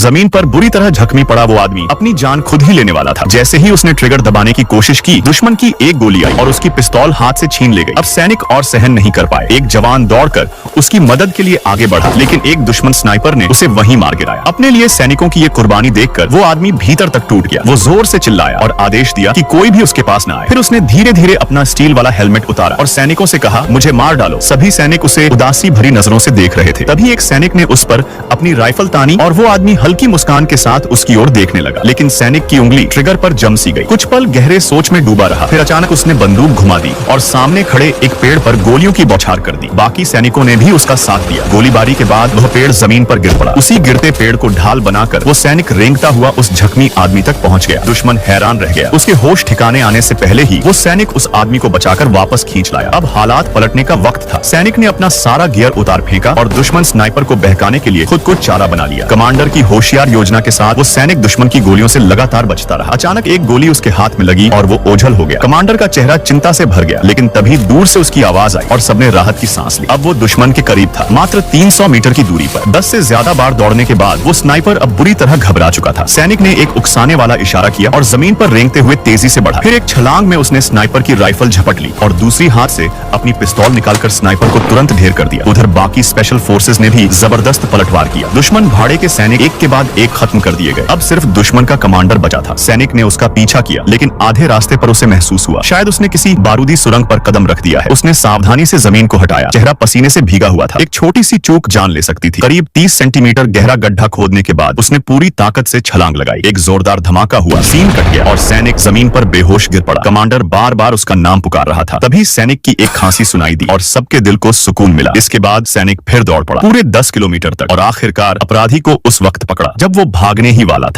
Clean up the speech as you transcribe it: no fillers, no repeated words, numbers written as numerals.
जमीन पर बुरी तरह जख्मी पड़ा वो आदमी अपनी जान खुद ही लेने वाला था। जैसे ही उसने ट्रिगर दबाने की कोशिश की, दुश्मन की एक गोली आई और उसकी पिस्तौल हाथ से छीन ले गई। अब सैनिक और सहन नहीं कर पाए। एक जवान दौड़कर उसकी मदद के लिए आगे बढ़ा, लेकिन एक दुश्मन स्नाइपर ने उसे वहीं मार गिराया। अपने लिए सैनिकों की ये कुर्बानी देखकर वो आदमी भीतर तक टूट गया। वो जोर से चिल्लाया और आदेश दिया कि कोई भी उसके पास न आए। फिर उसने धीरे धीरे अपना स्टील वाला हेलमेट उतारा और सैनिकों से कहा, मुझे मार डालो। सभी सैनिक उसे उदासी भरी नजरों से देख रहे थे। तभी एक सैनिक ने उस पर अपनी राइफल तानी और वो आदमी हल्की मुस्कान के साथ उसकी ओर देखने लगा, लेकिन सैनिक की उंगली ट्रिगर पर जम सी गई। कुछ पल गहरे सोच में डूबा रहा, फिर अचानक उसने बंदूक घुमा दी और सामने खड़े एक पेड़ पर गोलियों की बौछार कर दी। बाकी सैनिकों ने भी उसका साथ दिया। गोलीबारी के बाद वह पेड़ जमीन पर गिर पड़ा। उसी गिरते पेड़ को ढाल बनाकर वो सैनिक रेंगता हुआ उस जख्मी आदमी तक पहुंच गया। दुश्मन हैरान रह गया। उसके होश ठिकाने आने से पहले ही वो सैनिक उस आदमी को बचाकर वापस खींच लाया। अब हालात पलटने का वक्त था। सैनिक ने अपना सारा गियर उतार फेंका और दुश्मन स्नाइपर को बहकाने के लिए खुद को चारा बना लिया। कमांडर की होशियार योजना के साथ वो सैनिक दुश्मन की गोलियों से लगातार बचता रहा। अचानक एक गोली उसके हाथ में लगी और वो ओझल हो गया। कमांडर का चेहरा चिंता से भर गया, लेकिन तभी दूर से उसकी आवाज आई और सबने राहत की सांस ली। अब वो दुश्मन के करीब था, मात्र 300 मीटर की दूरी पर। 10 से ज्यादा बार दौड़ने के बाद वो स्नाइपर अब बुरी तरह घबरा चुका था। सैनिक ने एक उकसाने वाला इशारा किया और जमीन पर रेंगते हुए तेजी से बढ़ा। फिर एक छलांग में उसने स्नाइपर की राइफल झपट ली और दूसरी हाथ से अपनी पिस्तौल निकालकर स्नाइपर को तुरंत ढेर कर दिया। उधर बाकी स्पेशल फोर्सेस ने भी जबरदस्त पलटवार किया। दुश्मन भाड़े के सैनिक एक के बाद एक खत्म कर दिए गए। अब सिर्फ दुश्मन का कमांडर बचा था। सैनिक ने उसका पीछा किया, लेकिन आधे रास्ते पर उसे महसूस हुआ शायद उसने किसी बारूदी सुरंग पर कदम रख दिया है। उसने सावधानी से जमीन को हटाया। चेहरा पसीने से भीगा हुआ था। एक छोटी सी चूक जान ले सकती थी। करीब 30 सेंटीमीटर गहरा गड्ढा खोदने के बाद उसने पूरी ताकत से छलांग लगाई। एक जोरदार धमाका हुआ, सीन कट गया और सैनिक जमीन पर बेहोश गिर पड़ा। कमांडर बार बार उसका नाम पुकार रहा था। तभी सैनिक की एक खांसी सुनाई दी और सबके दिल को सुकून मिला। इसके बाद सैनिक फिर दौड़ पड़ा पूरे 10 किलोमीटर तक और आखिरकार अपराधी को उस वक्त पकड़ा जब वो भागने ही वाला था।